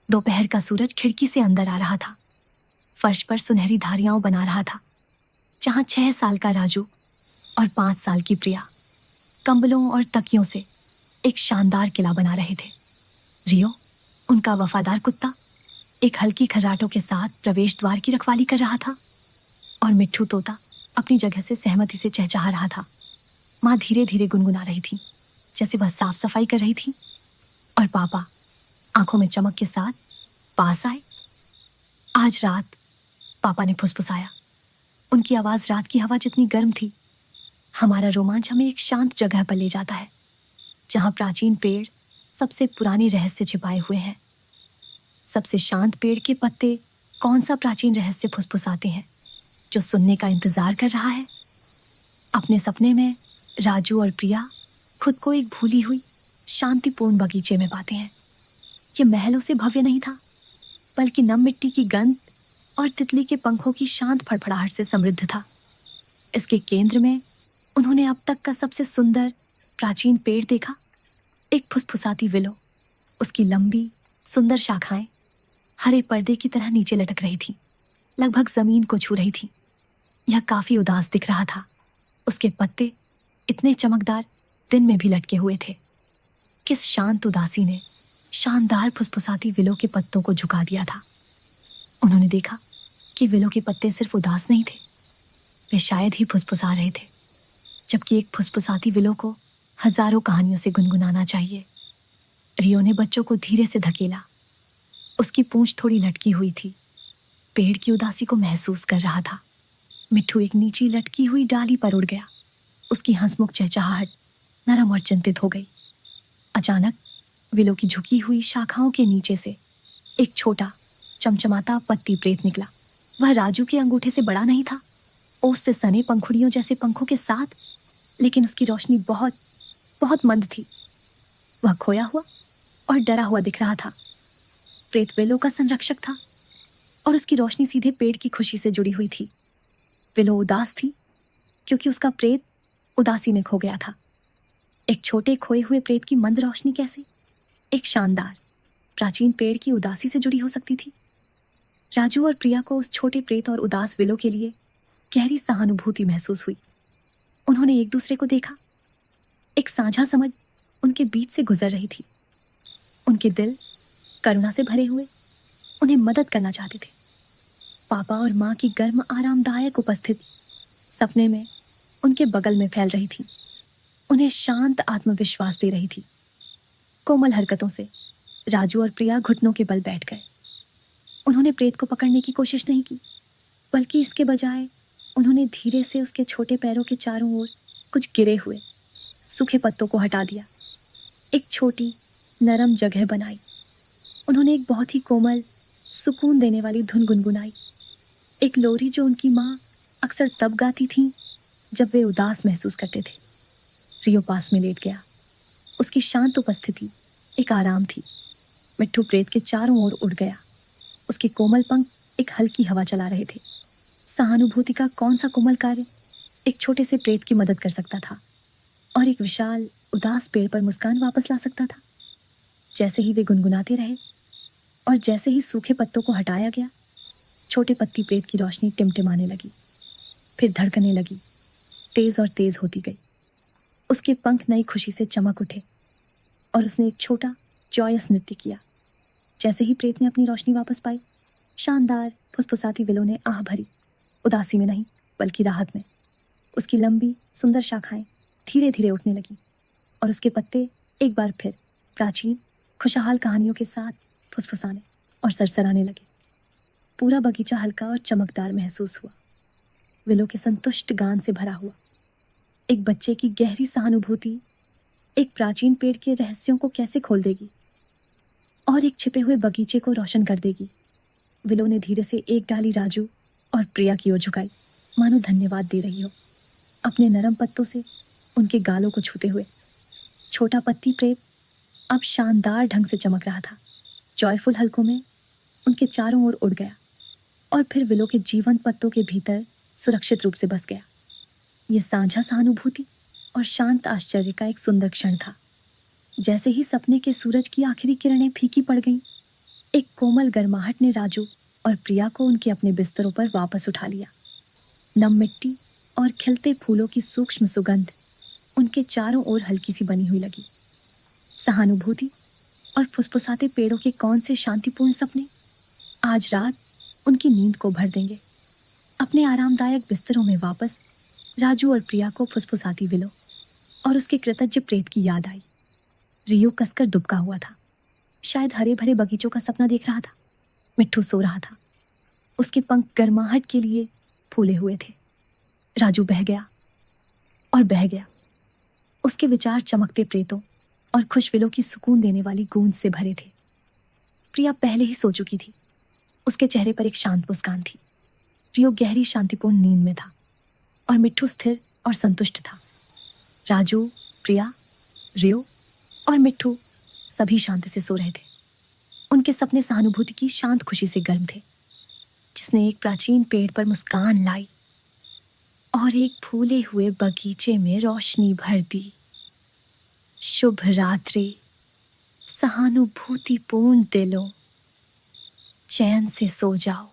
दोपहर का सूरज खिड़की से अंदर आ रहा था। फर्श पर सुनहरी धारियां बना रहा था, जहां 6 साल का राजू और 5 साल की प्रिया कंबलों और तकियों से एक शानदार किला बना रहे थे। रियो, उनका वफादार कुत्ता, एक हल्की खर्राटों के साथ प्रवेश द्वार की रखवाली कर रहा था और मिट्ठू तोता अपनी जगह से सहमति से चहचहा रहा था। माँ धीरे धीरे गुनगुना रही थी, जैसे वह साफ सफाई कर रही थी, और पापा आंखों में चमक के साथ पास आए। आज रात, पापा ने फुसफुसाया। उनकी आवाज रात की हवा जितनी गर्म थी। हमारा रोमांच हमें एक शांत जगह पर ले जाता है, जहां प्राचीन पेड़ सबसे पुराने रहस्य छिपाए हुए हैं। सबसे शांत पेड़ के पत्ते कौन सा प्राचीन रहस्य फुसफुसाते हैं, जो सुनने का इंतजार कर रहा है। अपने सपने में राजू और प्रिया खुद को एक भूली हुई शांतिपूर्ण बगीचे में पाते हैं। यह महलों से भव्य नहीं था, बल्कि नम मिट्टी की गंध और तितली के पंखों की शांत फड़फड़ाहट से समृद्ध था। इसके केंद्र में उन्होंने अब तक का सबसे सुंदर प्राचीन पेड़ देखा, एक फुसफुसाती विलो। उसकी लंबी सुंदर शाखाएं हरे पर्दे की तरह नीचे लटक रही थी, लगभग जमीन को छू रही थी। यह काफी उदास दिख रहा था। उसके पत्ते इतने चमकदार दिन में भी लटके हुए थे। किस शांत उदासी ने शानदार फुसफुसाती विलो के पत्तों को झुका दिया था। उन्होंने देखा कि विलो के पत्ते सिर्फ उदास नहीं थे, वे शायद ही फुसफुसा रहे थे, जबकि एक फुसफुसाती विलो को हजारों कहानियों से गुनगुनाना चाहिए। रियो ने बच्चों को धीरे से धकेला। उसकी पूंछ थोड़ी लटकी हुई थी, पेड़ की उदासी को महसूस कर रहा था। मिट्ठू एक नीची लटकी हुई डाली पर उड़ गया। उसकी हंसमुख चहचहाहट नरम और चिंतित हो गई। अचानक विलो की झुकी हुई शाखाओं के नीचे से एक छोटा चमचमाता पत्ती प्रेत निकला। वह राजू के अंगूठे से बड़ा नहीं था, ओस से सने पंखुड़ियों जैसे पंखों के साथ, लेकिन उसकी रोशनी बहुत बहुत मंद थी। वह खोया हुआ और डरा हुआ दिख रहा था। प्रेत विलो का संरक्षक था और उसकी रोशनी सीधे पेड़ की खुशी से जुड़ी हुई थी। विलो उदास थी क्योंकि उसका प्रेत उदासी में खो गया था। एक छोटे खोए हुए प्रेत की मंद रोशनी कैसे एक शानदार प्राचीन पेड़ की उदासी से जुड़ी हो सकती थी। राजू और प्रिया को उस छोटे प्रेत और उदास विलो के लिए गहरी सहानुभूति महसूस हुई। उन्होंने एक दूसरे को देखा। एक साझा समझ उनके बीच से गुजर रही थी। उनके दिल करुणा से भरे हुए उन्हें मदद करना चाहते थे। पापा और माँ की गर्म आरामदायक उपस्थिति सपने में उनके बगल में फैल रही थी, उन्हें शांत आत्मविश्वास दे रही थी। कोमल हरकतों से राजू और प्रिया घुटनों के बल बैठ गए। उन्होंने प्रेत को पकड़ने की कोशिश नहीं की, बल्कि इसके बजाय उन्होंने धीरे से उसके छोटे पैरों के चारों ओर कुछ गिरे हुए सूखे पत्तों को हटा दिया। एक छोटी नरम जगह बनाई। उन्होंने एक बहुत ही कोमल सुकून देने वाली धुन गुनगुनाई, एक लोरी जो उनकी माँ अक्सर तब गाती थीं जब वे उदास महसूस करते थे। रियो पास में लेट गया। उसकी शांत उपस्थिति एक आराम थी। मिट्ठू प्रेत के चारों ओर उड़ गया। उसके कोमल पंख एक हल्की हवा चला रहे थे। सहानुभूति का कौन सा कोमल कार्य एक छोटे से प्रेत की मदद कर सकता था और एक विशाल उदास पेड़ पर मुस्कान वापस ला सकता था। जैसे ही वे गुनगुनाते रहे और जैसे ही सूखे पत्तों को हटाया गया, छोटे पत्ती प्रेत की रोशनी टिमटिमाने लगी, फिर धड़कने लगी, तेज और तेज होती गई। उसके पंख नई खुशी से चमक उठे और उसने एक छोटा जॉयस नृत्य किया। जैसे ही प्रेत ने अपनी रोशनी वापस पाई, शानदार फुसफुसाती विलो ने आह भरी, उदासी में नहीं बल्कि राहत में। उसकी लंबी सुंदर शाखाएं धीरे धीरे उठने लगी और उसके पत्ते एक बार फिर प्राचीन खुशहाल कहानियों के साथ फुसफुसाने और सरसराने लगे। पूरा बगीचा हल्का और चमकदार महसूस हुआ, विलो के संतुष्ट गान से भरा हुआ। एक बच्चे की गहरी सहानुभूति एक प्राचीन पेड़ के रहस्यों को कैसे खोल देगी और एक छिपे हुए बगीचे को रोशन कर देगी। विलो ने धीरे से एक डाली राजू और प्रिया की ओर झुकाई, मानो धन्यवाद दे रही हो, अपने नरम पत्तों से उनके गालों को छूते हुए। छोटा पत्ती प्रेत अब शानदार ढंग से चमक रहा था, जॉयफुल हलकों में उनके चारों ओर उड़ गया और फिर विलो के जीवंत पत्तों के भीतर सुरक्षित रूप से बस गया। यह साझा सहानुभूति और शांत आश्चर्य का एक सुंदर क्षण था। जैसे ही सपने के सूरज की आखिरी किरणें फीकी पड़ गईं, एक कोमल गर्माहट ने राजू और प्रिया को उनके अपने बिस्तरों पर वापस उठा लिया। नम मिट्टी और खिलते फूलों की सूक्ष्म सुगंध उनके चारों ओर हल्की सी बनी हुई लगी। सहानुभूति और फुसफुसाते पेड़ों के कौन से शांतिपूर्ण सपने आज रात उनकी नींद को भर देंगे। अपने आरामदायक बिस्तरों में वापस राजू और प्रिया को फुसफुसाती विलो और उसके कृतज्ञ प्रेत की याद आई। रियो कसकर दुबका हुआ था, शायद हरे भरे बगीचों का सपना देख रहा था। मिट्ठू सो रहा था, उसके पंख गर्माहट के लिए फूले हुए थे। राजू बह गया और बह गया। उसके विचार चमकते प्रेतों और खुशविलों की सुकून देने वाली गूंज से भरे थे। प्रिया पहले ही सो चुकी थी, उसके चेहरे पर एक शांत मुस्कान थी। रियो गहरी शांतिपूर्ण नींद में था और मिट्ठू स्थिर और संतुष्ट था। राजू, प्रिया, रियो और मिट्ठू सभी शांति से सो रहे थे। उनके सपने सहानुभूति की शांत खुशी से गर्म थे, जिसने एक प्राचीन पेड़ पर मुस्कान लाई और एक फूले हुए बगीचे में रोशनी भर दी। शुभ रात्रि सहानुभूतिपूर्ण दिलों, चैन से सो जाओ।